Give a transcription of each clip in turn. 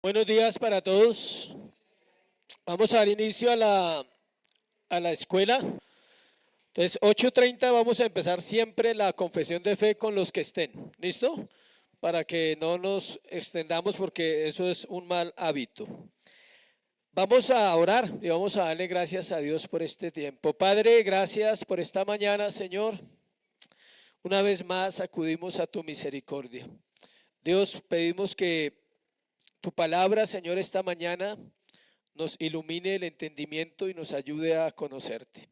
Buenos días para todos. Vamos a dar inicio a la escuela. Entonces, 8:30 vamos a empezar siempre la confesión de fe con los que estén. ¿Listo? Para que no nos extendamos porque eso es un mal hábito. Vamos a orar y vamos a darle gracias a Dios por este tiempo. Padre, gracias por esta mañana, Señor. Una vez más acudimos a tu misericordia. Dios, pedimos que tu palabra, Señor, esta mañana nos ilumine el entendimiento y nos ayude a conocerte.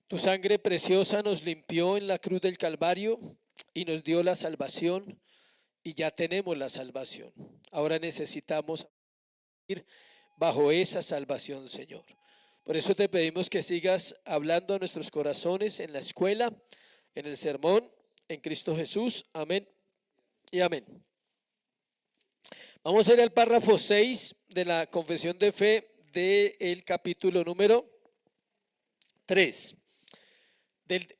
Tu sangre preciosa nos limpió en la cruz del Calvario y nos dio la salvación, y ya tenemos la salvación. Ahora necesitamos ir bajo esa salvación, Señor. Por eso te pedimos que sigas hablando a nuestros corazones en la escuela, en el sermón, en Cristo Jesús. Amén y amén. Vamos a ir al párrafo 6 de la confesión de fe del capítulo número 3.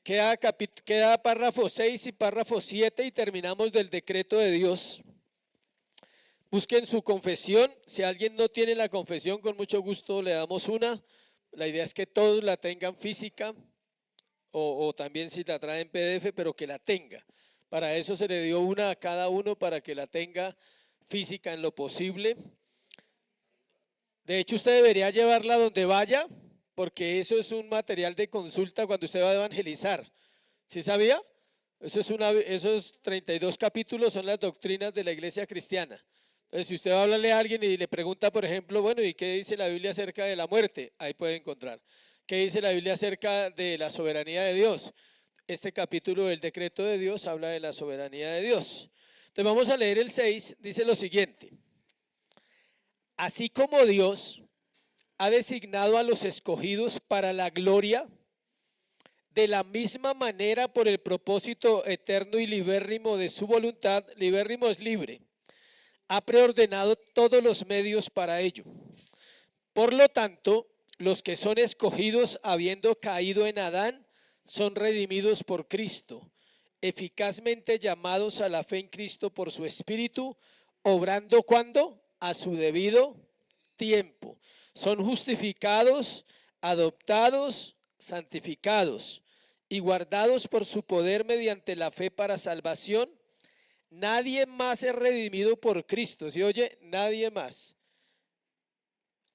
Queda párrafo 6 y párrafo 7 y terminamos del decreto de Dios. Busquen su confesión. Si alguien no tiene la confesión, con mucho gusto le damos una. La idea es que todos la tengan física o también si la traen PDF, pero que la tenga. Para eso se le dio una a cada uno, para que la tenga física en lo posible. De hecho, usted debería llevarla donde vaya, porque eso es un material de consulta cuando usted va a evangelizar. ¿Sí sabía? Esos 32 capítulos son las doctrinas de la iglesia cristiana. Entonces, si usted va a hablarle a alguien y le pregunta, por ejemplo, bueno, ¿y qué dice la Biblia acerca de la muerte? Ahí puede encontrar. ¿Qué dice la Biblia acerca de la soberanía de Dios? Este capítulo del decreto de Dios habla de la soberanía de Dios. Entonces vamos a leer el 6, dice lo siguiente: así como Dios ha designado a los escogidos para la gloria, de la misma manera por el propósito eterno y libérrimo de su voluntad, libérrimo es libre, ha preordenado todos los medios para ello. Por lo tanto, los que son escogidos habiendo caído en Adán, son redimidos por Cristo, eficazmente llamados a la fe en Cristo por su Espíritu, obrando ¿cuándo? A su debido tiempo. Son justificados, adoptados, santificados y guardados por su poder mediante la fe para salvación. Nadie más es redimido por Cristo. ¿Sí oye? Nadie más.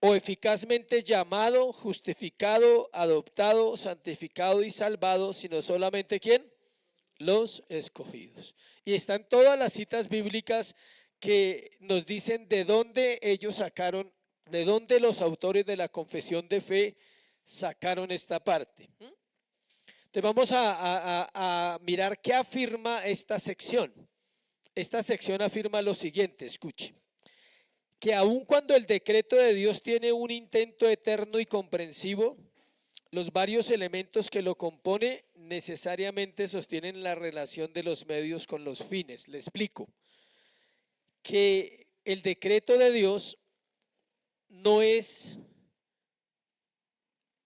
O eficazmente llamado, justificado, adoptado, santificado y salvado, sino solamente ¿quién? Los escogidos. Y están todas las citas bíblicas que nos dicen de dónde ellos sacaron, de dónde los autores de la confesión de fe sacaron esta parte. Entonces vamos a mirar qué afirma esta sección. Esta sección afirma lo siguiente, escuche: que aun cuando el decreto de Dios tiene un intento eterno y comprensivo, los varios elementos que lo compone necesariamente sostienen la relación de los medios con los fines. Le explico. Que el decreto de Dios no es,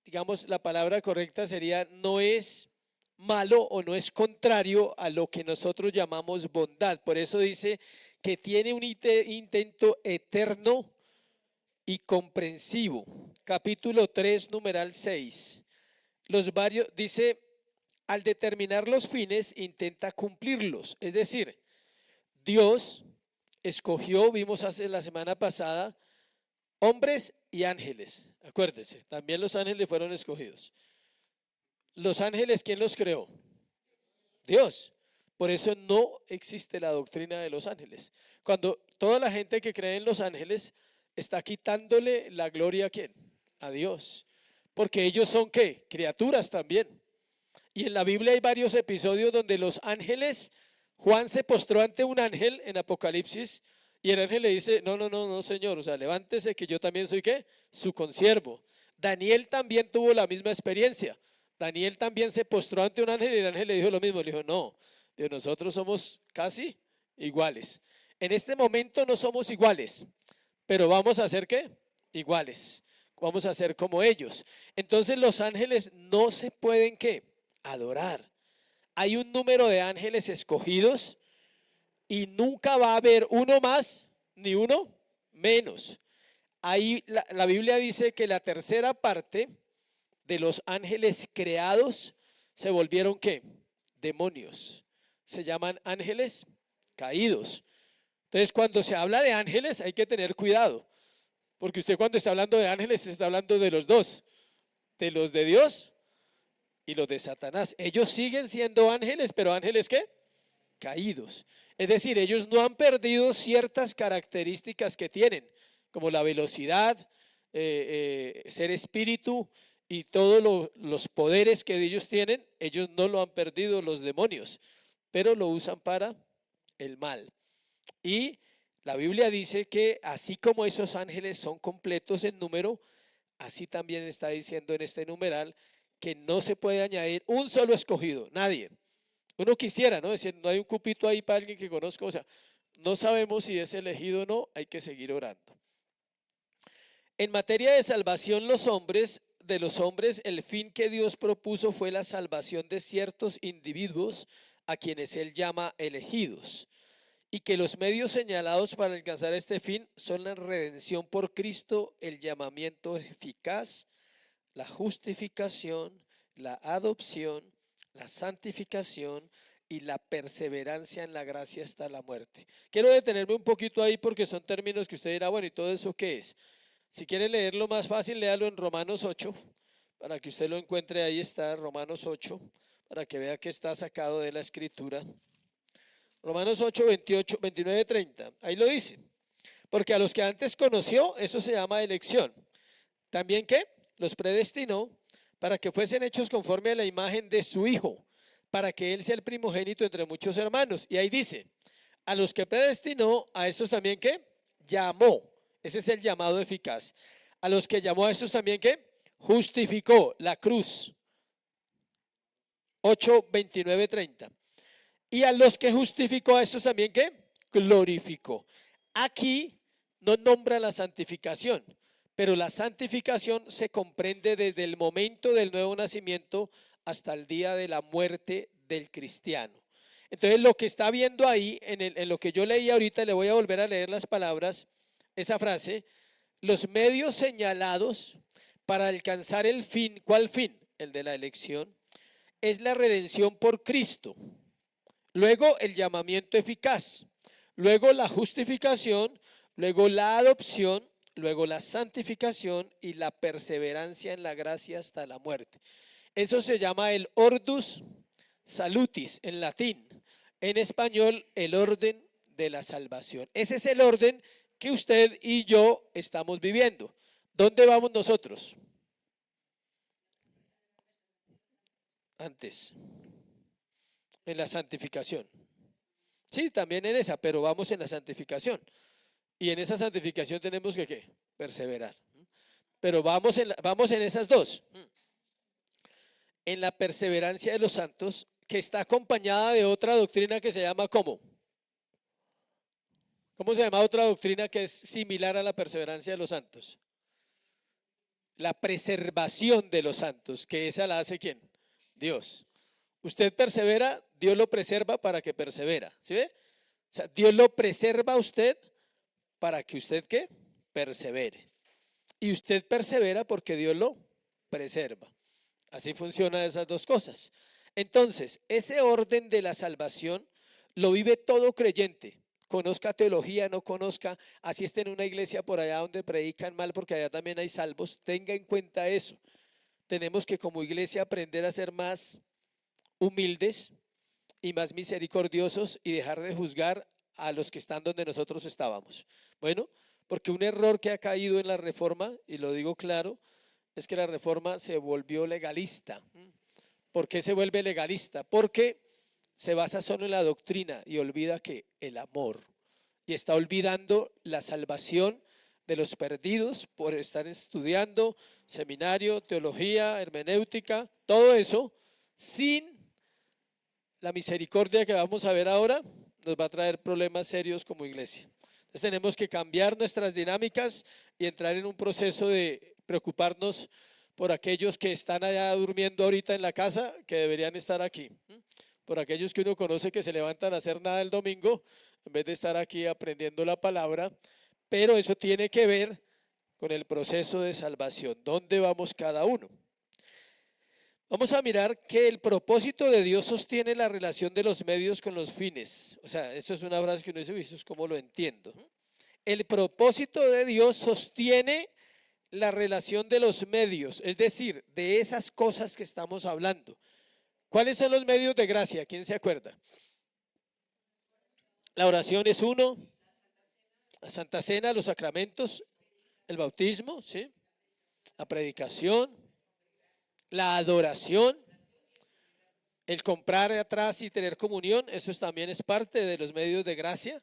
digamos, la palabra correcta sería, no es malo o no es contrario a lo que nosotros llamamos bondad. Por eso dice que tiene un intento eterno y comprensivo. Capítulo 3, numeral 6. Dice, al determinar los fines, intenta cumplirlos. Es decir, Dios escogió, vimos la semana pasada, hombres y ángeles. Acuérdese, también los ángeles fueron escogidos. Los ángeles, ¿quién los creó? Dios. Por eso no existe la doctrina de los ángeles. Cuando toda la gente que cree en los ángeles está quitándole la gloria ¿a quién? A Dios. Porque ellos son ¿qué? Criaturas también. Y en la Biblia hay varios episodios donde los ángeles, Juan se postró ante un ángel en Apocalipsis y el ángel le dice, no, señor, o sea, levántese que yo también soy ¿qué? Su consiervo. Daniel también tuvo la misma experiencia. Daniel también se postró ante un ángel y el ángel le dijo lo mismo. Le dijo, no, nosotros somos casi iguales. En este momento no somos iguales, pero vamos a ser ¿qué? Iguales. Vamos a ser como ellos. Entonces los ángeles no se pueden ¿qué? Adorar. Hay un número de ángeles escogidos y nunca va a haber uno más ni uno menos. Ahí la Biblia dice que la tercera parte de los ángeles creados se volvieron ¿qué? Demonios. Se llaman ángeles caídos. Entonces, cuando se habla de ángeles hay que tener cuidado, porque usted cuando está hablando de ángeles está hablando de los dos, de los de Dios y los de Satanás. Ellos siguen siendo ángeles, pero ángeles ¿qué? Caídos. Es decir, ellos no han perdido ciertas características que tienen, como la velocidad, ser espíritu y todos los poderes que ellos tienen. Ellos no lo han perdido, los demonios, pero lo usan para el mal. Y la Biblia dice que así como esos ángeles son completos en número, así también está diciendo en este numeral que no se puede añadir un solo escogido, nadie. Uno quisiera, ¿no? Decir, no hay un cupito ahí para alguien que conozco, o sea, no sabemos si es elegido o no, hay que seguir orando. En materia de salvación de los hombres, el fin que Dios propuso fue la salvación de ciertos individuos a quienes Él llama elegidos, y que los medios señalados para alcanzar este fin son la redención por Cristo, el llamamiento eficaz, la justificación, la adopción, la santificación y la perseverancia en la gracia hasta la muerte. Quiero detenerme un poquito ahí porque son términos que usted dirá, bueno, ¿y todo eso qué es? Si quiere leerlo más fácil, léalo en Romanos 8, para que usted lo encuentre. Ahí está, Romanos 8, para que vea que está sacado de la Escritura. Romanos 8, 28, 29, 30, ahí lo dice. Porque a los que antes conoció, eso se llama elección. ¿También qué? Los predestinó para que fuesen hechos conforme a la imagen de su Hijo, para que Él sea el primogénito entre muchos hermanos. Y ahí dice, a los que predestinó, a estos también ¿qué? Llamó. Ese es el llamado eficaz. A los que llamó, a estos también ¿qué? Justificó. La cruz. 8, 29, 30. Y a los que justificó, a estos también ¿qué? Glorificó. Aquí no nombra la santificación, pero la santificación se comprende desde el momento del nuevo nacimiento hasta el día de la muerte del cristiano. Entonces lo que está viendo ahí, en lo que yo leí ahorita, le voy a volver a leer las palabras, esa frase, los medios señalados para alcanzar el fin. ¿Cuál fin? El de la elección. Es la redención por Cristo. Luego el llamamiento eficaz. Luego la justificación. Luego la adopción. Luego la santificación y la perseverancia en la gracia hasta la muerte. Eso se llama el ordus salutis en latín. En español, el orden de la salvación. Ese es el orden que usted y yo estamos viviendo. ¿Dónde vamos nosotros? Antes, en la santificación. Sí, también en esa, pero vamos en la santificación. Y en esa santificación tenemos que ¿qué? Perseverar. Pero vamos en esas dos. En la perseverancia de los santos, que está acompañada de otra doctrina que se llama ¿cómo? ¿Cómo se llama otra doctrina que es similar a la perseverancia de los santos? La preservación de los santos, que esa la hace ¿quién? Dios. Usted persevera, Dios lo preserva para que persevera. ¿Sí ve? O sea, Dios lo preserva a usted para que usted ¿qué? Persevere. Y usted persevera porque Dios lo preserva. Así funcionan esas dos cosas. Entonces, ese orden de la salvación lo vive todo creyente. Conozca teología, no conozca, así esté en una iglesia por allá donde predican mal, porque allá también hay salvos. Tenga en cuenta eso. Tenemos que como iglesia aprender a ser más humildes y más misericordiosos y dejar de juzgar a los que están donde nosotros estábamos. Bueno, porque un error que ha caído en la reforma, y lo digo claro, es que la reforma se volvió legalista. ¿Por qué se vuelve legalista? Porque se basa solo en la doctrina y olvida que el amor, y está olvidando la salvación de los perdidos por estar estudiando seminario, teología, hermenéutica, todo eso, sin la misericordia que vamos a ver ahora, nos va a traer problemas serios como iglesia. Entonces tenemos que cambiar nuestras dinámicas y entrar en un proceso de preocuparnos por aquellos que están allá durmiendo ahorita en la casa, que deberían estar aquí. Por aquellos que uno conoce que se levantan a hacer nada el domingo, en vez de estar aquí aprendiendo la palabra, pero eso tiene que ver con el proceso de salvación. ¿Dónde vamos cada uno? Vamos a mirar que el propósito de Dios sostiene la relación de los medios con los fines. O sea, eso es una frase que uno dice, eso es como lo entiendo. El propósito de Dios sostiene la relación de los medios, es decir, de esas cosas que estamos hablando. ¿Cuáles son los medios de gracia? ¿Quién se acuerda? La oración es uno, la Santa Cena, los sacramentos, el bautismo, ¿sí? La predicación, la adoración, el comprar atrás y tener comunión, eso también es parte de los medios de gracia.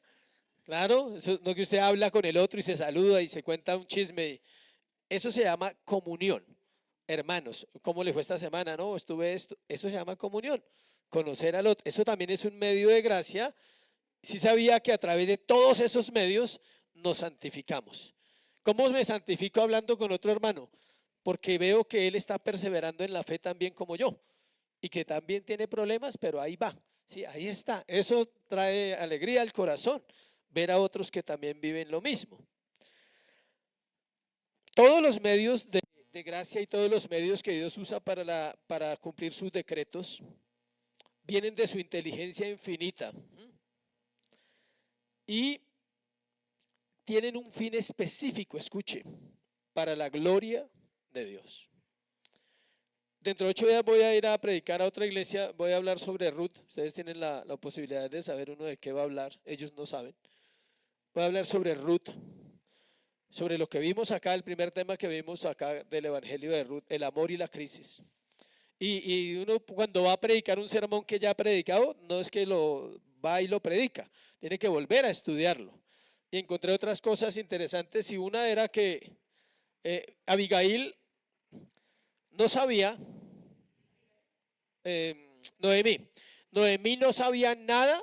Claro, eso no que usted habla con el otro y se saluda y se cuenta un chisme. Eso se llama comunión. Hermanos, ¿cómo le fue esta semana? No, estuve esto. Eso se llama comunión. Conocer al otro. Eso también es un medio de gracia. Sí sabía que a través de todos esos medios nos santificamos. ¿Cómo me santifico hablando con otro hermano? Porque veo que él está perseverando en la fe también como yo y que también tiene problemas, pero ahí va. Sí, ahí está. Eso trae alegría al corazón, ver a otros que también viven lo mismo. Todos los medios de gracia y todos los medios que Dios usa para cumplir sus decretos vienen de su inteligencia infinita y tienen un fin específico, escuche, para la gloria de Dios. Dentro de 8 días voy a ir a predicar a otra iglesia, voy a hablar sobre Ruth. Ustedes tienen la posibilidad de saber uno de qué va a hablar, ellos no saben. Voy a hablar sobre Ruth, sobre lo que vimos acá, el primer tema que vimos acá del Evangelio de Ruth, el amor y la crisis. Y uno cuando va a predicar un sermón que ya ha predicado, no es que lo va y lo predica, tiene que volver a estudiarlo. Y encontré otras cosas interesantes y una era que Abigail no sabía, Noemí no sabía nada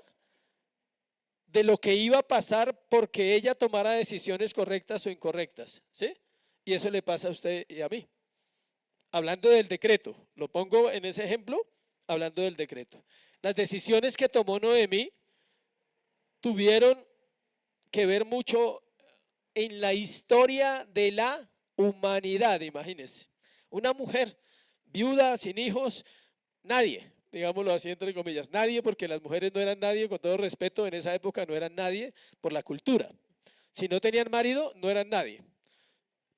de lo que iba a pasar porque ella tomara decisiones correctas o incorrectas, ¿sí? Y eso le pasa a usted y a mí. Hablando del decreto, lo pongo en ese ejemplo, hablando del decreto. Las decisiones que tomó Noemí tuvieron que ver mucho en la historia de la humanidad, imagínense. Una mujer viuda, sin hijos, nadie, digámoslo así entre comillas, nadie, porque las mujeres no eran nadie, con todo respeto, en esa época no eran nadie por la cultura. Si no tenían marido, no eran nadie.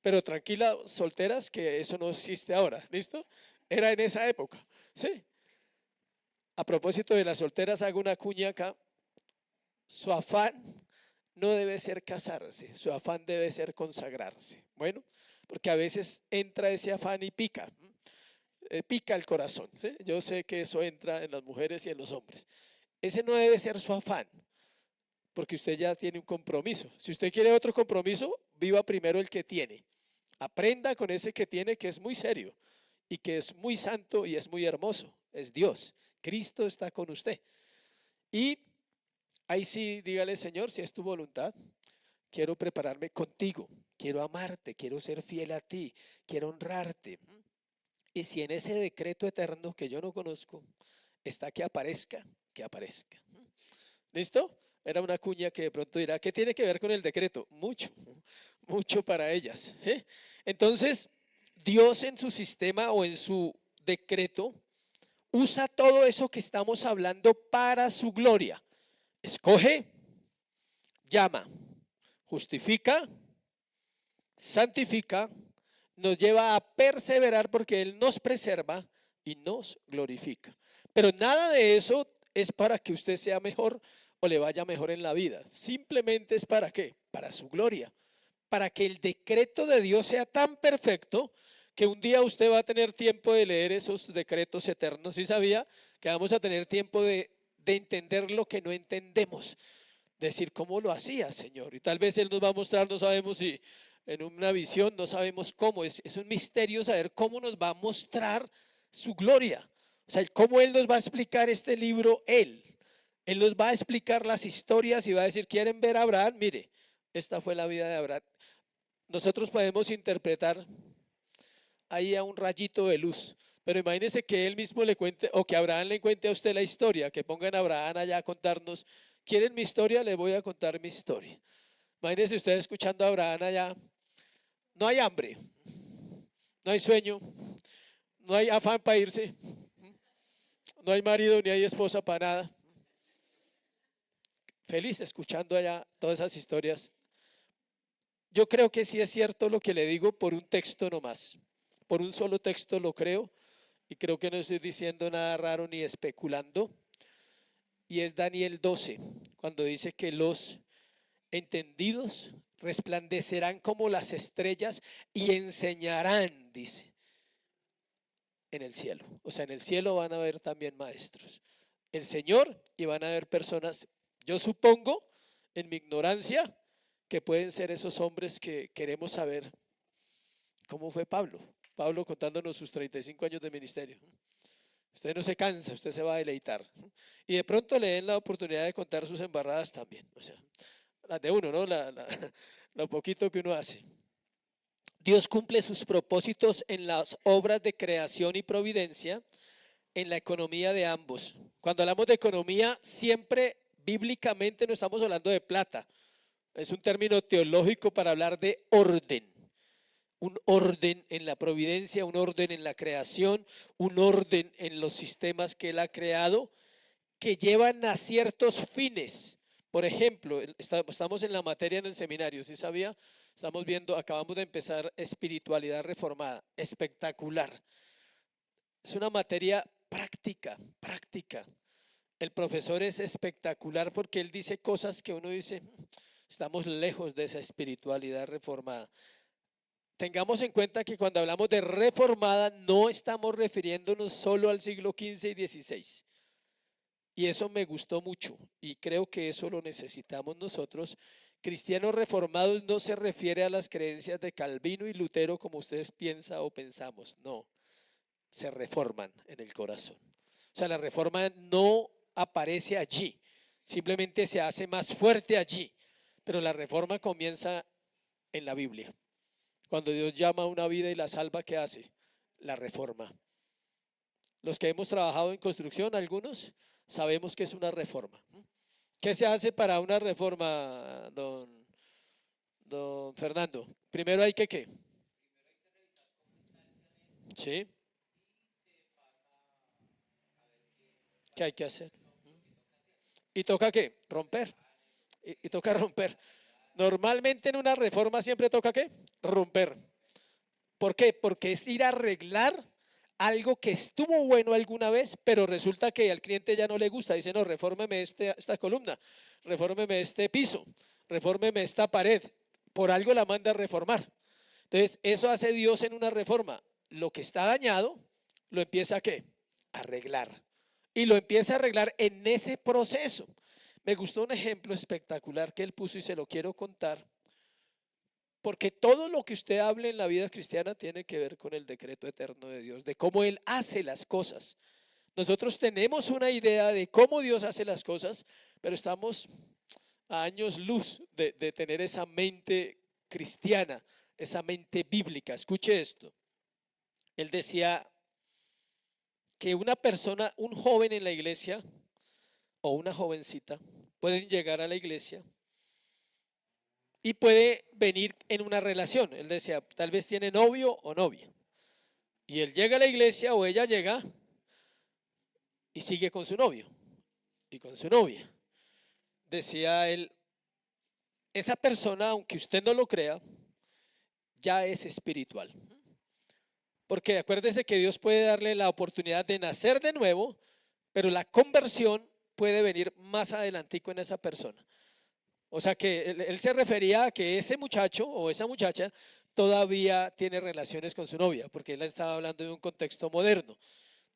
Pero tranquila, solteras, que eso no existe ahora, ¿listo? Era en esa época, ¿sí? A propósito de las solteras, hago una cuña acá. Su afán no debe ser casarse, su afán debe ser consagrarse. Bueno, porque a veces entra ese afán y pica, pica el corazón, ¿sí? Yo sé que eso entra en las mujeres y en los hombres. Ese no debe ser su afán, porque usted ya tiene un compromiso. Si usted quiere otro compromiso, viva primero el que tiene. Aprenda con ese que tiene, que es muy serio y que es muy santo y es muy hermoso. Es Dios. Cristo está con usted. Y ahí sí, dígale, Señor, si es tu voluntad, quiero prepararme contigo, quiero amarte, quiero ser fiel a ti, quiero honrarte. Y si en ese decreto eterno que yo no conozco está que aparezca, que aparezca. ¿Listo? Era una cuña que de pronto dirá, ¿qué tiene que ver con el decreto? Mucho, mucho para ellas, ¿sí? Entonces, Dios en su sistema o en su decreto usa todo eso que estamos hablando para su gloria. Escoge, llama, justifica, santifica, nos lleva a perseverar porque Él nos preserva y nos glorifica. Pero nada de eso es para que usted sea mejor o le vaya mejor en la vida. Simplemente es para qué, para su gloria, para que el decreto de Dios sea tan perfecto que un día usted va a tener tiempo de leer esos decretos eternos. ¿Sí sabía que vamos a tener tiempo de entender lo que no entendemos? Decir, ¿cómo lo hacía, Señor? Y tal vez Él nos va a mostrar, no sabemos si en una visión, no sabemos cómo, es un misterio saber cómo nos va a mostrar su gloria. O sea, cómo Él nos va a explicar este libro, Él nos va a explicar las historias y va a decir, ¿quieren ver a Abraham? Mire, esta fue la vida de Abraham. Nosotros podemos interpretar ahí a un rayito de luz, pero imagínese que Él mismo le cuente, o que Abraham le cuente a usted la historia, que pongan a Abraham allá a contarnos, ¿quieren mi historia? Le voy a contar mi historia. Imagínense ustedes escuchando a Abraham allá. No hay hambre, no hay sueño, no hay afán para irse, no hay marido ni hay esposa para nada. Feliz escuchando allá todas esas historias. Yo creo que sí es cierto lo que le digo por un texto nomás. Por un solo texto lo creo y creo que no estoy diciendo nada raro ni especulando. Y es Daniel 12, cuando dice que los entendidos resplandecerán como las estrellas y enseñarán, dice, en el cielo. O sea, en el cielo van a haber también maestros. El Señor, y van a haber personas, yo supongo, en mi ignorancia, que pueden ser esos hombres que queremos saber cómo fue Pablo. Pablo contándonos sus 35 años de ministerio. Usted no se cansa, usted se va a deleitar. Y de pronto le den la oportunidad de contar sus embarradas también. O sea, las de uno, ¿no? Lo poquito que uno hace. Dios cumple sus propósitos en las obras de creación y providencia, en la economía de ambos. Cuando hablamos de economía, siempre bíblicamente no estamos hablando de plata. Es un término teológico para hablar de orden. Un orden en la providencia, un orden en la creación, un orden en los sistemas que Él ha creado que llevan a ciertos fines. Por ejemplo, estamos en la materia en el seminario, ¿sí sabía? Estamos viendo, acabamos de empezar espiritualidad reformada, espectacular. Es una materia práctica, práctica. El profesor es espectacular porque él dice cosas que uno dice, estamos lejos de esa espiritualidad reformada. Tengamos en cuenta que cuando hablamos de reformada no estamos refiriéndonos solo al siglo XV y XVI. Y eso me gustó mucho y creo que eso lo necesitamos nosotros. Cristianos reformados no se refiere a las creencias de Calvino y Lutero como ustedes piensan o pensamos, no, se reforman en el corazón. O sea, la reforma no aparece allí, simplemente se hace más fuerte allí, pero la reforma comienza en la Biblia. Cuando Dios llama a una vida y la salva, ¿qué hace? La reforma. Los que hemos trabajado en construcción, algunos, sabemos que es una reforma. ¿Qué se hace para una reforma, don Fernando? Primero hay que, ¿qué? Sí, ¿qué hay que hacer? ¿Y toca qué? Romper. Y toca romper. Normalmente en una reforma siempre toca ¿qué? Romper. ¿Por qué? Porque es ir a arreglar algo que estuvo bueno alguna vez, pero resulta que al cliente ya no le gusta. Dice, no, refórmeme esta columna, refórmeme este piso, refórmeme esta pared. Por algo la manda a reformar. Entonces, eso hace Dios en una reforma. Lo que está dañado, lo empieza ¿a qué? A arreglar. Y lo empieza a arreglar en ese proceso. Me gustó un ejemplo espectacular que él puso y se lo quiero contar. Porque todo lo que usted hable en la vida cristiana tiene que ver con el decreto eterno de Dios, de cómo Él hace las cosas. Nosotros tenemos una idea de cómo Dios hace las cosas, pero estamos a años luz de tener esa mente cristiana, esa mente bíblica. Escuche esto. Él decía que una persona, un joven en la iglesia o una jovencita, pueden llegar a la iglesia y puede venir en una relación. Él decía, tal vez tiene novio o novia. Y él llega a la iglesia o ella llega y sigue con su novio y con su novia. Decía él, esa persona, aunque usted no lo crea, ya es espiritual. Porque acuérdese que Dios puede darle la oportunidad de nacer de nuevo, pero la conversión puede venir más adelantico en esa persona. O sea que él se refería a que ese muchacho o esa muchacha todavía tiene relaciones con su novia, porque él estaba hablando de un contexto moderno.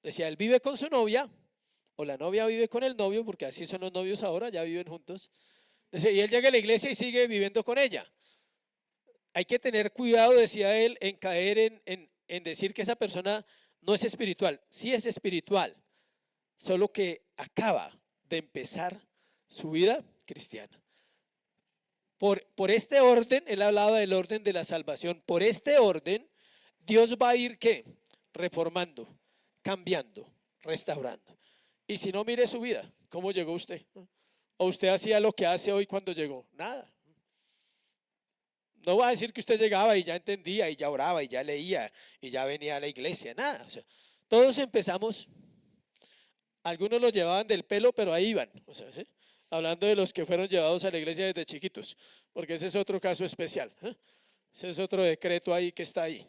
Decía, él vive con su novia, o la novia vive con el novio, porque así son los novios ahora, ya viven juntos. Decía, y él llega a la iglesia y sigue viviendo con ella. Hay que tener cuidado, decía él, en caer en decir que esa persona no es espiritual. Sí es espiritual, solo que acaba de empezar su vida cristiana. Por este orden, él hablaba del orden de la salvación, por este orden Dios va a ir ¿qué? Reformando, cambiando, restaurando. Y si no, mire su vida, ¿cómo llegó usted? ¿O usted hacía lo que hace hoy cuando llegó? Nada. no va a decir que usted llegaba y ya entendía y ya oraba y ya leía y ya venía a la iglesia, nada. O sea, todos empezamos, algunos los llevaban del pelo, pero ahí iban. O sea, ¿sí? Hablando de los que fueron llevados a la iglesia desde chiquitos, porque ese es otro caso especial. Ese es otro decreto ahí que está ahí.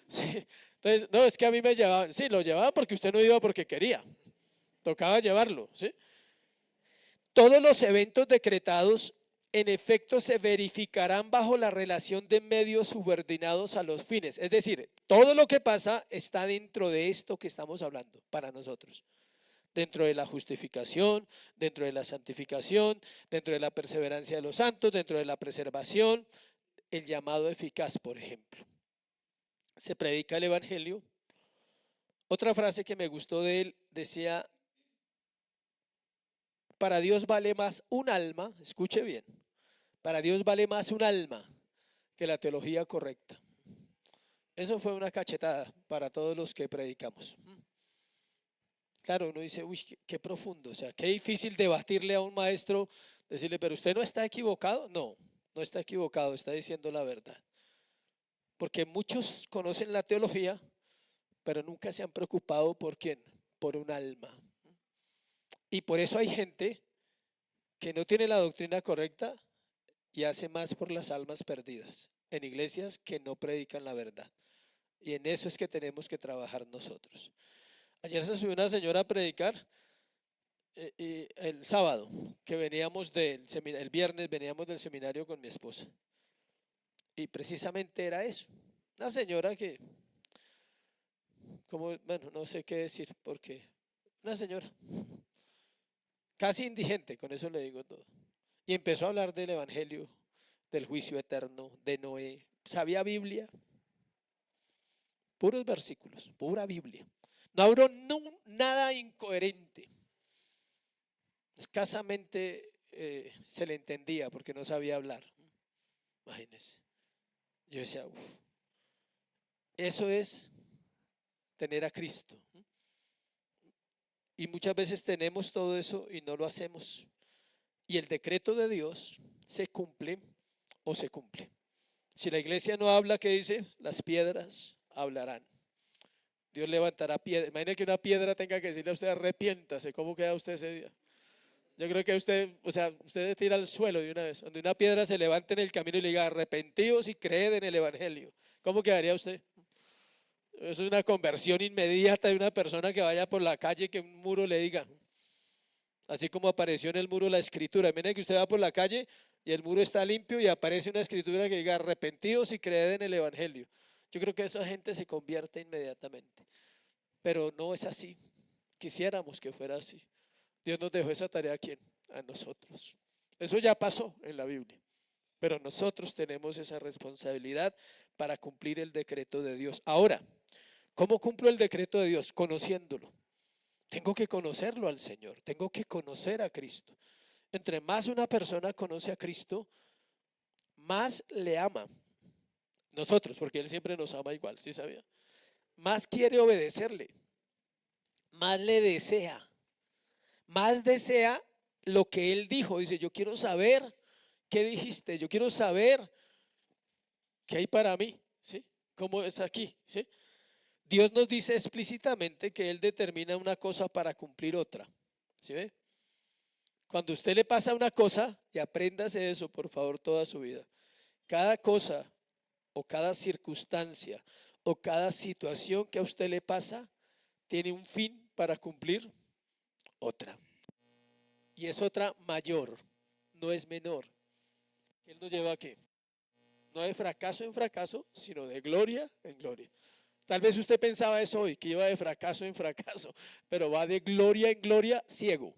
Sí. Entonces, no, es que a mí me llevaban, sí, lo llevaban porque usted no iba porque quería, tocaba llevarlo, ¿sí? Todos los eventos decretados en efecto se verificarán bajo la relación de medios subordinados a los fines. Es decir, todo lo que pasa está dentro de esto que estamos hablando para nosotros. Dentro de la justificación, dentro de la santificación, dentro de la perseverancia de los santos, dentro de la preservación, el llamado eficaz, por ejemplo. Se predica el evangelio. Otra frase que me gustó de él decía: para Dios vale más un alma, escuche bien, para Dios vale más un alma que la teología correcta. Eso fue una cachetada para todos los que predicamos. Claro, uno dice, uy, qué profundo, o sea, qué difícil debatirle a un maestro, decirle, pero usted no está equivocado. No, no está equivocado, está diciendo la verdad. Porque muchos conocen la teología, pero nunca se han preocupado por quién, por un alma. Y por eso hay gente que no tiene la doctrina correcta y hace más por las almas perdidas en iglesias que no predican la verdad. Y en eso es que tenemos que trabajar nosotros. Ayer se subió una señora a predicar y el sábado, que veníamos del seminario, el viernes veníamos del seminario con mi esposa. Y precisamente era eso. Una señora que, como, bueno, no sé qué decir, porque una señora casi indigente, con eso le digo todo. Y empezó a hablar del evangelio, del juicio eterno, de Noé. ¿Sabía Biblia? Puros versículos, pura Biblia. No habló nada incoherente. Escasamente se le entendía porque no sabía hablar. Imagínense. Yo decía, uff, eso es tener a Cristo. Y muchas veces tenemos todo eso y no lo hacemos. Y el decreto de Dios se cumple o se cumple. Si la iglesia no habla, ¿qué dice? Las piedras hablarán. Dios levantará piedra. Imagine que una piedra tenga que decirle a usted, arrepiéntase. ¿Cómo queda usted ese día? Yo creo que usted, o sea, usted se tira al suelo de una vez. Donde una piedra se levante en el camino y le diga, arrepentíos y creed en el evangelio. ¿Cómo quedaría usted? Eso es una conversión inmediata de una persona que vaya por la calle y que un muro le diga. Así como apareció en el muro la escritura. Miren que usted va por la calle y el muro está limpio y aparece una escritura que diga, arrepentidos y creed en el evangelio. Yo creo que esa gente se convierte inmediatamente. Pero no es así. Quisiéramos que fuera así. Dios nos dejó esa tarea ¿a quién? A nosotros. Eso ya pasó en la Biblia. Pero nosotros tenemos esa responsabilidad para cumplir el decreto de Dios. Ahora, ¿cómo cumplo el decreto de Dios? Conociéndolo. Tengo que conocerlo al Señor. Tengo que conocer a Cristo. Entre más una persona conoce a Cristo, más le ama. Nosotros, porque Él siempre nos ama igual, ¿sí sabía? Más quiere obedecerle. Más le desea. Más desea lo que Él dijo. Dice, yo quiero saber qué dijiste. Yo quiero saber qué hay para mí. ¿Sí? ¿Cómo es aquí? ¿Sí? Dios nos dice explícitamente que Él determina una cosa para cumplir otra. ¿Sí ve? Cuando a usted le pasa una cosa, y apréndase eso por favor toda su vida. Cada cosa o cada circunstancia o cada situación que a usted le pasa tiene un fin para cumplir otra. Y es otra mayor, no es menor. Él nos lleva a qué? No de fracaso en fracaso, sino de gloria en gloria. Tal vez usted pensaba eso hoy, que iba de fracaso en fracaso, pero va de gloria en gloria ciego,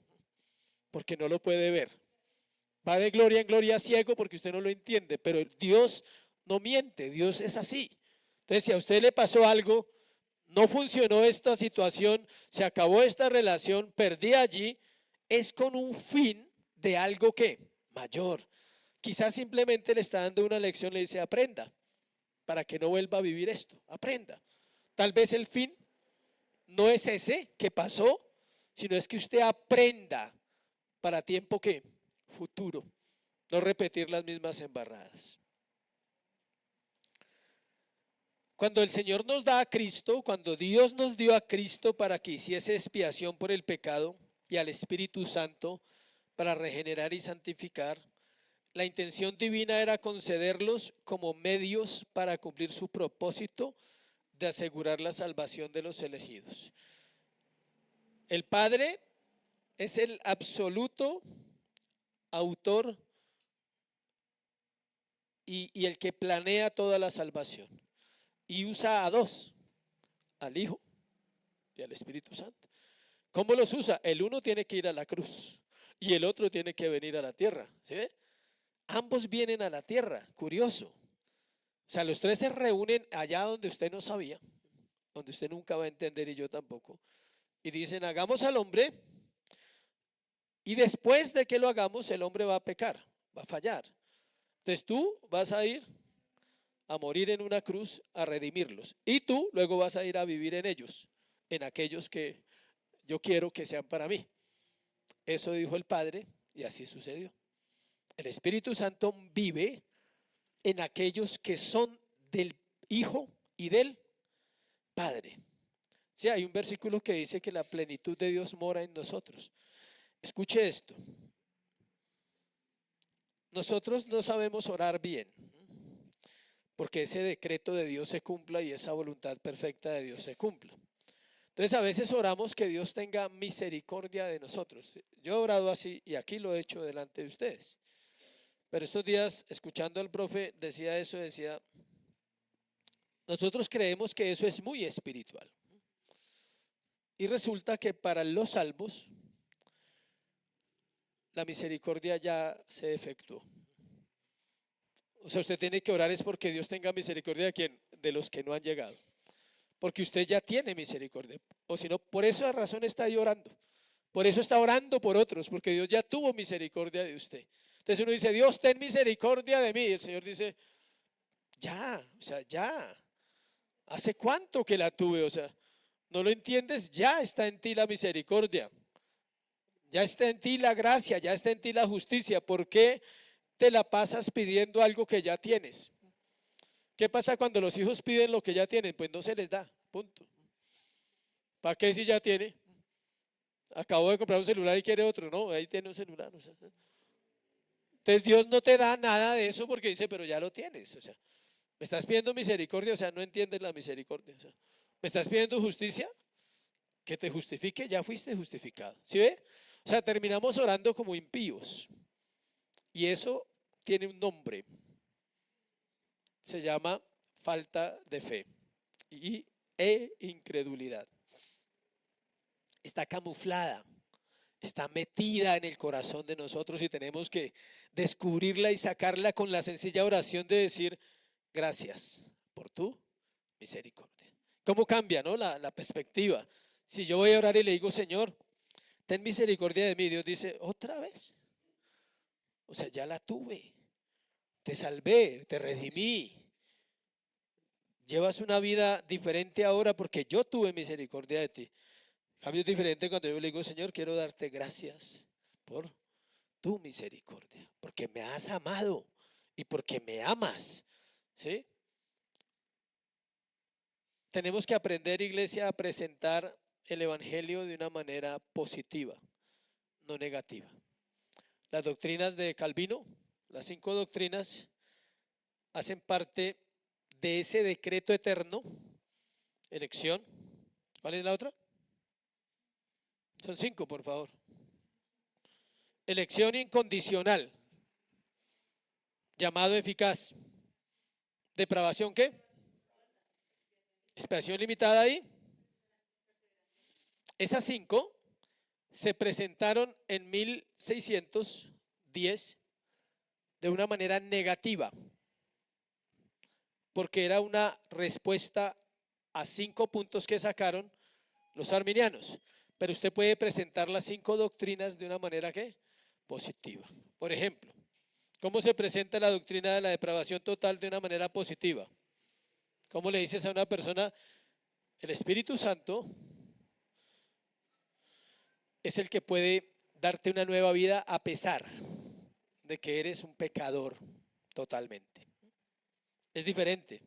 porque no lo puede ver. Va de gloria en gloria ciego porque usted no lo entiende, pero Dios no miente, Dios es así. Entonces, si a usted le pasó algo, no funcionó esta situación, se acabó esta relación, perdí allí, es con un fin de algo que mayor. Quizás simplemente le está dando una lección, le dice, aprenda, para que no vuelva a vivir esto, aprenda. Tal vez el fin no es ese que pasó, sino es que usted aprenda para tiempo que futuro, no repetir las mismas embarradas. Cuando el Señor nos da a Cristo, cuando Dios nos dio a Cristo para que hiciese expiación por el pecado y al Espíritu Santo para regenerar y santificar, la intención divina era concederlos como medios para cumplir su propósito de asegurar la salvación de los elegidos. El Padre es el absoluto autor y el que planea toda la salvación. Y usa a dos, al Hijo y al Espíritu Santo. ¿Cómo los usa? El uno tiene que ir a la cruz y el otro tiene que venir a la tierra. ¿Sí ve? Ambos vienen a la tierra, curioso. O sea, los tres se reúnen allá donde usted no sabía, donde usted nunca va a entender y yo tampoco. Y dicen, hagamos al hombre y después de que lo hagamos el hombre va a pecar, va a fallar. Entonces tú vas a ir a morir en una cruz a redimirlos y tú luego vas a ir a vivir en ellos, en aquellos que yo quiero que sean para mí. Eso dijo el Padre y así sucedió. El Espíritu Santo vive en aquellos que son del Hijo y del Padre. Sí, hay un versículo que dice que la plenitud de Dios mora en nosotros. Escuche esto. Nosotros no sabemos orar bien, porque ese decreto de Dios se cumpla y esa voluntad perfecta de Dios se cumpla. Entonces a veces oramos que Dios tenga misericordia de nosotros. Yo he orado así y aquí lo he hecho delante de ustedes. Pero estos días, escuchando al profe, decía eso, decía, nosotros creemos que eso es muy espiritual. Y resulta que para los salvos, la misericordia ya se efectuó. O sea, usted tiene que orar es porque Dios tenga misericordia de quién, de los que no han llegado. Porque usted ya tiene misericordia. O si no, por esa razón está ahí orando. Por eso está orando por otros, porque Dios ya tuvo misericordia de usted. Entonces uno dice, Dios, ten misericordia de mí. Y el Señor dice, ya, o sea, ya. ¿Hace cuánto que la tuve? O sea, ¿no lo entiendes? Ya está en ti la misericordia. Ya está en ti la gracia, ya está en ti la justicia. ¿Por qué te la pasas pidiendo algo que ya tienes? ¿Qué pasa cuando los hijos piden lo que ya tienen? Pues no se les da, punto. ¿Para qué si ya tiene? Acabo de comprar un celular y quiere otro, no, ahí tiene un celular. O sea. Entonces Dios no te da nada de eso porque dice, pero ya lo tienes. O sea, me estás pidiendo misericordia, o sea, no entiendes la misericordia. O sea, me estás pidiendo justicia, que te justifique, ya fuiste justificado. ¿Sí ve? O sea, terminamos orando como impíos. Y eso tiene un nombre. Se llama falta de fe e incredulidad. Está camuflada, está metida en el corazón de nosotros y tenemos que descubrirla y sacarla con la sencilla oración de decir gracias por tu misericordia. ¿Cómo cambia, no? La perspectiva. Si yo voy a orar y le digo, Señor, ten misericordia de mí, Dios dice, ¿otra vez? O sea, ya la tuve, te salvé, te redimí. Llevas una vida diferente ahora porque yo tuve misericordia de ti. Cambio es diferente cuando yo le digo, Señor, quiero darte gracias por tu misericordia, porque me has amado y porque me amas. ¿Sí? Tenemos que aprender, iglesia, a presentar el evangelio de una manera positiva, no negativa. Las doctrinas de Calvino, las 5 doctrinas, hacen parte de ese decreto eterno, elección. ¿Cuál es la otra? Son 5, por favor. Elección incondicional, llamado eficaz. ¿Depravación qué? Expiación limitada ahí. Esas 5 se presentaron en 1610 de una manera negativa, porque era una respuesta a 5 puntos que sacaron los arminianos. Pero usted puede presentar las 5 doctrinas de una manera ¿qué? Positiva. Por ejemplo, ¿cómo se presenta la doctrina de la depravación total de una manera positiva? ¿Cómo le dices a una persona, el Espíritu Santo es el que puede darte una nueva vida a pesar de que eres un pecador totalmente? Es diferente.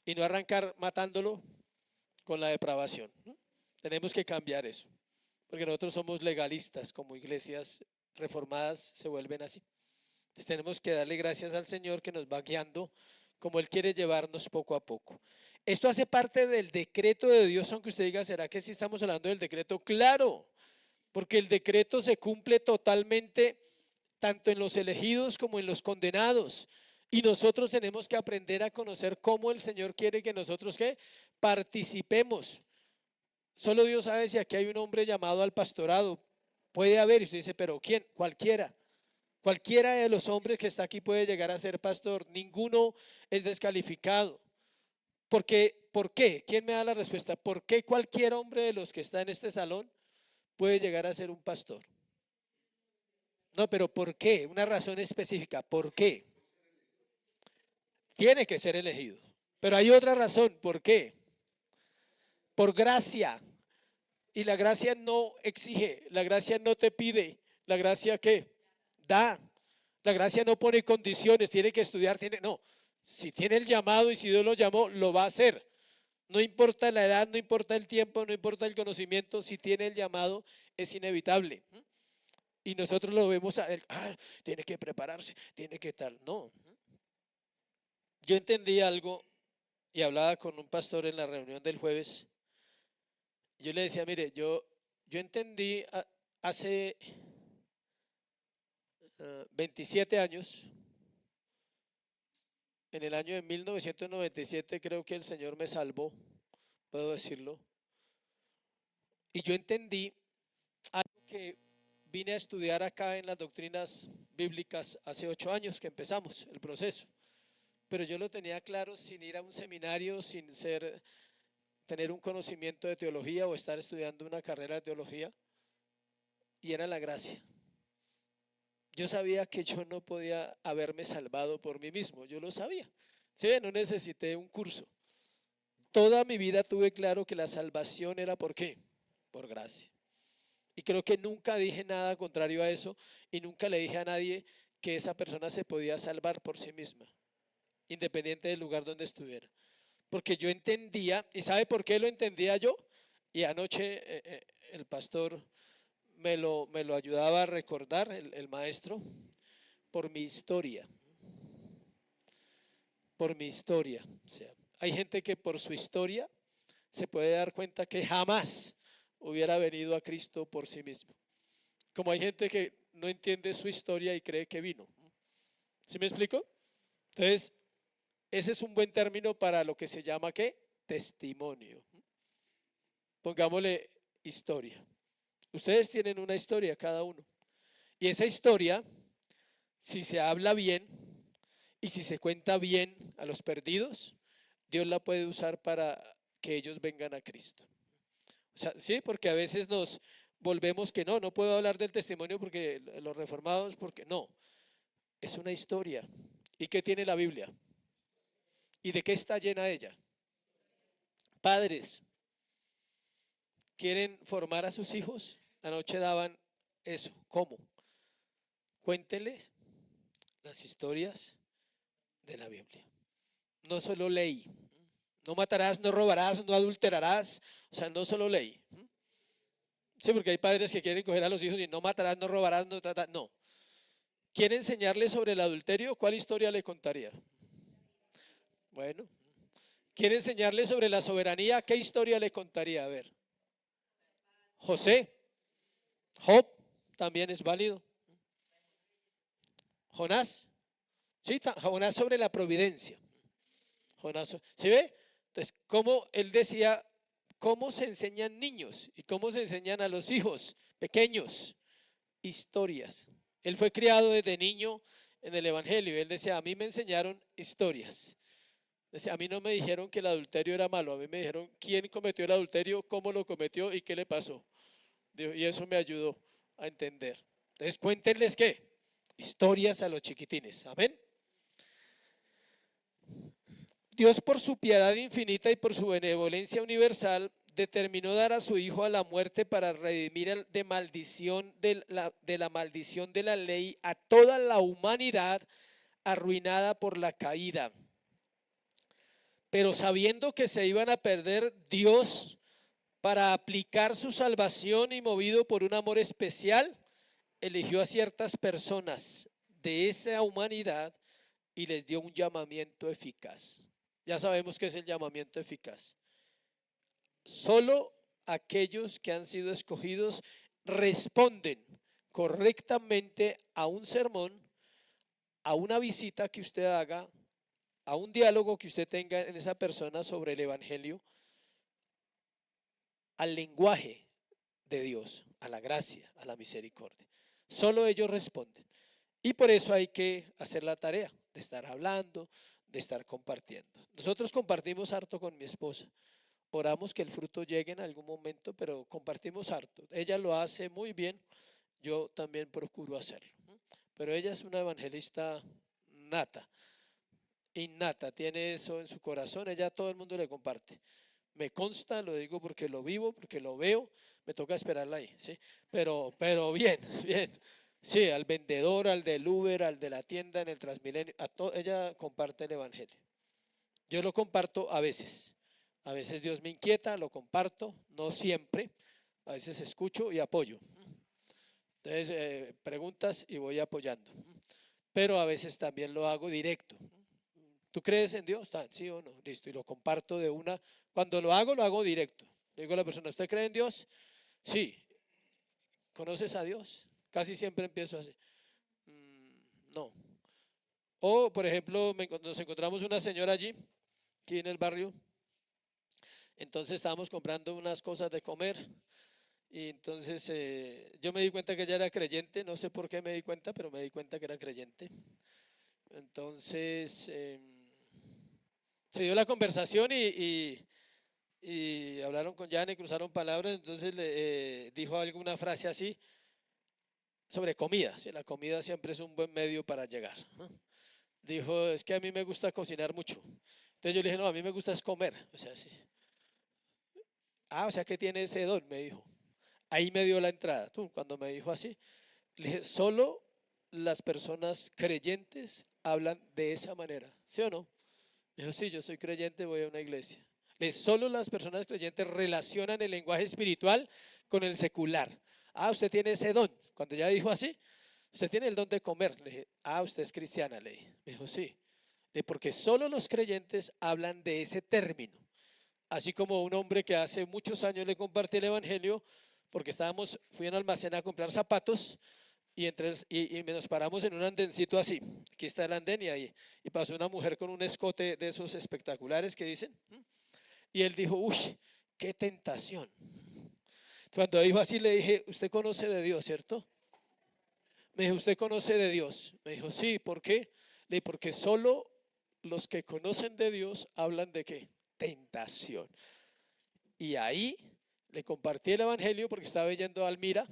y no arrancar matándolo con la depravación. Tenemos que cambiar eso, porque nosotros somos legalistas, como iglesias reformadas se vuelven así. Entonces tenemos que darle gracias al Señor que nos va guiando como Él quiere llevarnos poco a poco. Esto hace parte del decreto de Dios, aunque usted diga, ¿será que sí estamos hablando del decreto? Claro, porque el decreto se cumple totalmente tanto en los elegidos como en los condenados. Y nosotros tenemos que aprender a conocer cómo el Señor quiere que nosotros ¿qué? Participemos. Solo Dios sabe si aquí hay un hombre llamado al pastorado. Puede haber, y usted dice, pero ¿quién? Cualquiera. Cualquiera de los hombres que está aquí puede llegar a ser pastor. Ninguno es descalificado. Porque, ¿por qué? ¿Quién me da la respuesta? ¿Por qué cualquier hombre de los que está en este salón puede llegar a ser un pastor? No, pero ¿por qué? Una razón específica. ¿Por qué? Tiene que ser elegido. Pero hay otra razón. ¿Por qué? Por gracia. Y la gracia no exige, la gracia no te pide, la gracia ¿qué? Da. La gracia no pone condiciones, tiene que estudiar, no. Si tiene el llamado y si Dios lo llamó, lo va a hacer. No importa la edad, no importa el tiempo, no importa el conocimiento, si tiene el llamado es inevitable. Y nosotros lo vemos a él, tiene que prepararse, tiene que tal. No. Yo entendí algo y hablaba con un pastor en la reunión del jueves. Yo le decía, mire, yo entendí hace 27 años, en el año de 1997 creo que el Señor me salvó, puedo decirlo. Y yo entendí algo que vine a estudiar acá en las doctrinas bíblicas hace 8 años que empezamos el proceso. Pero yo lo tenía claro sin ir a un seminario, sin tener un conocimiento de teología o estar estudiando una carrera de teología. Y era la gracia. Yo sabía que yo no podía haberme salvado por mí mismo, yo lo sabía. ¿Sí? No necesité un curso. Toda mi vida tuve claro que la salvación era ¿por qué? Por gracia. Y creo que nunca dije nada contrario a eso y nunca le dije a nadie que esa persona se podía salvar por sí misma, independiente del lugar donde estuviera. Porque yo entendía, ¿y sabe por qué lo entendía yo? Y anoche el pastor me lo ayudaba a recordar, el maestro, por mi historia. Por mi historia. O sea, hay gente que por su historia se puede dar cuenta que jamás hubiera venido a Cristo por sí mismo. Como hay gente que no entiende su historia y cree que vino. ¿Sí me explico? Entonces, ese es un buen término para lo que se llama ¿qué? Testimonio. Pongámosle historia. Ustedes tienen una historia cada uno. Y esa historia, si se habla bien y si se cuenta bien a los perdidos, Dios la puede usar para que ellos vengan a Cristo. O sea, sí, porque a veces nos volvemos que no puedo hablar del testimonio porque los reformados, porque no, es una historia. ¿Y qué tiene la Biblia? ¿Y de qué está llena ella? Padres, ¿quieren formar a sus hijos? Anoche daban eso. ¿Cómo? Cuéntenles las historias de la Biblia. No solo ley. No matarás, no robarás, no adulterarás. O sea, no solo ley. Sí, porque hay padres que quieren coger a los hijos y no matarás, no robarás, no. ¿Quiere enseñarle sobre el adulterio? ¿Cuál historia le contaría? Bueno. ¿Quiere enseñarle sobre la soberanía? ¿Qué historia le contaría? A ver. José. Job también es válido. Jonás. Sí, Jonás sobre la providencia. Jonás, ¿sí ve? Entonces, como él decía, ¿cómo se enseñan niños y cómo se enseñan a los hijos pequeños? Historias. Él fue criado desde niño en el evangelio. Él decía, a mí me enseñaron historias. Decía, a mí no me dijeron que el adulterio era malo, a mí me dijeron quién cometió el adulterio, cómo lo cometió y qué le pasó. Y eso me ayudó a entender. Entonces, cuéntenles qué. Historias a los chiquitines. Amén. Dios, por su piedad infinita y por su benevolencia universal, determinó dar a su Hijo a la muerte para redimir de la maldición de la ley a toda la humanidad arruinada por la caída. pero sabiendo que se iban a perder, Dios, para aplicar su salvación y movido por un amor especial, eligió a ciertas personas de esa humanidad y les dio un llamamiento eficaz. Ya sabemos qué es el llamamiento eficaz. Solo aquellos que han sido escogidos responden correctamente a un sermón, a una visita que usted haga, a un diálogo que usted tenga en esa persona sobre el evangelio, al lenguaje de Dios, a la gracia, a la misericordia. Solo ellos responden. Y por eso hay que hacer la tarea de estar hablando, de estar compartiendo. Nosotros compartimos harto con mi esposa. Oramos que el fruto llegue en algún momento, pero compartimos harto. Ella lo hace muy bien, yo también procuro hacerlo. Pero ella es una evangelista nata, innata, tiene eso en su corazón, ella a todo el mundo le comparte. Me consta, lo digo porque lo vivo, porque lo veo, me toca esperarla ahí, ¿sí? Pero bien, bien. Sí, al vendedor, al del Uber, al de la tienda en el Transmilenio, ella comparte el evangelio. Yo lo comparto a veces Dios me inquieta, lo comparto, no siempre, a veces escucho y apoyo. Entonces, preguntas y voy apoyando, pero a veces también lo hago directo. ¿Tú crees en Dios? ¿Sí o no? Listo, y lo comparto de una. Cuando lo hago directo. Le digo a la persona, ¿usted cree en Dios? Sí. ¿Conoces a Dios? Casi siempre empiezo así. No. O, por ejemplo, nos encontramos una señora allí, aquí en el barrio. Entonces estábamos comprando unas cosas de comer. Y entonces yo me di cuenta que ella era creyente. No sé por qué me di cuenta, pero me di cuenta que era creyente. Entonces se dio la conversación y hablaron con Jan y cruzaron palabras. Entonces le dijo alguna frase así sobre comida. ¿Sí? La comida siempre es un buen medio para llegar, ¿no? Dijo, es que a mí me gusta cocinar mucho. Entonces yo le dije, no, a mí me gusta es comer. O sea, sí. O sea que tiene ese don, me dijo. Ahí me dio la entrada. Cuando me dijo así, le dije, solo las personas creyentes hablan de esa manera, ¿sí o no? Me dijo, sí, yo soy creyente, voy a una iglesia. Le dije, solo las personas creyentes relacionan el lenguaje espiritual con el secular. Usted tiene ese don. Cuando ya dijo así, usted tiene el don de comer. Le dije, usted es cristiana, le dije. Me dijo, sí. Le dije, porque solo los creyentes hablan de ese término. Así como un hombre que hace muchos años le compartí el evangelio, porque fui a un almacén a comprar zapatos y nos paramos en un andencito así. Aquí está el andén y pasó una mujer con un escote de esos espectaculares que dicen. Y él dijo, uy, qué tentación. Cuando dijo así le dije, usted conoce de Dios, ¿cierto? Me dijo, ¿usted conoce de Dios? Me dijo, sí, ¿por qué? Le dije, porque solo los que conocen de Dios hablan de qué? Tentación. Y ahí le compartí el evangelio porque estaba yendo a Almira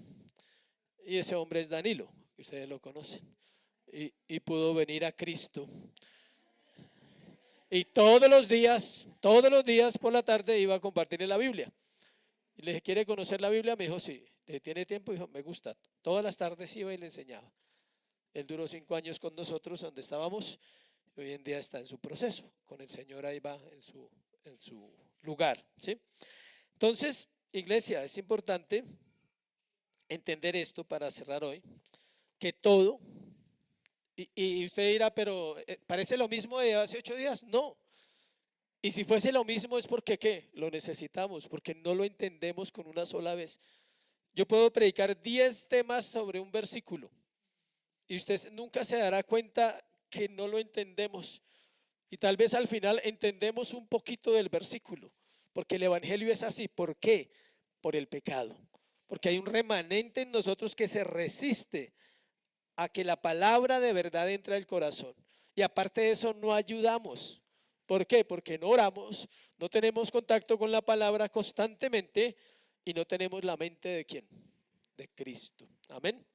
y ese hombre es Danilo, que ustedes lo conocen, y pudo venir a Cristo. Y todos los días por la tarde iba a compartirle la Biblia. Y le dije, ¿quiere conocer la Biblia? Me dijo, sí. Le dije, ¿tiene tiempo? Dijo, me gusta. Todas las tardes iba y le enseñaba. Él duró 5 años con nosotros donde estábamos y hoy en día está en su proceso. Con el Señor ahí va en su lugar, ¿sí? Entonces, iglesia, es importante entender esto para cerrar hoy, que todo, y usted dirá, pero ¿parece lo mismo de hace 8 días? No. Y si fuese lo mismo es porque ¿qué? Lo necesitamos, porque no lo entendemos con una sola vez. Yo puedo predicar 10 temas sobre un versículo y usted nunca se dará cuenta que no lo entendemos. Y tal vez al final entendemos un poquito del versículo, porque el evangelio es así. ¿Por qué? Por el pecado. Porque hay un remanente en nosotros que se resiste a que la palabra de verdad entre al corazón. Y aparte de eso no ayudamos. ¿Por qué? Porque no oramos, no tenemos contacto con la palabra constantemente y no tenemos la mente de ¿quién? De Cristo. Amén.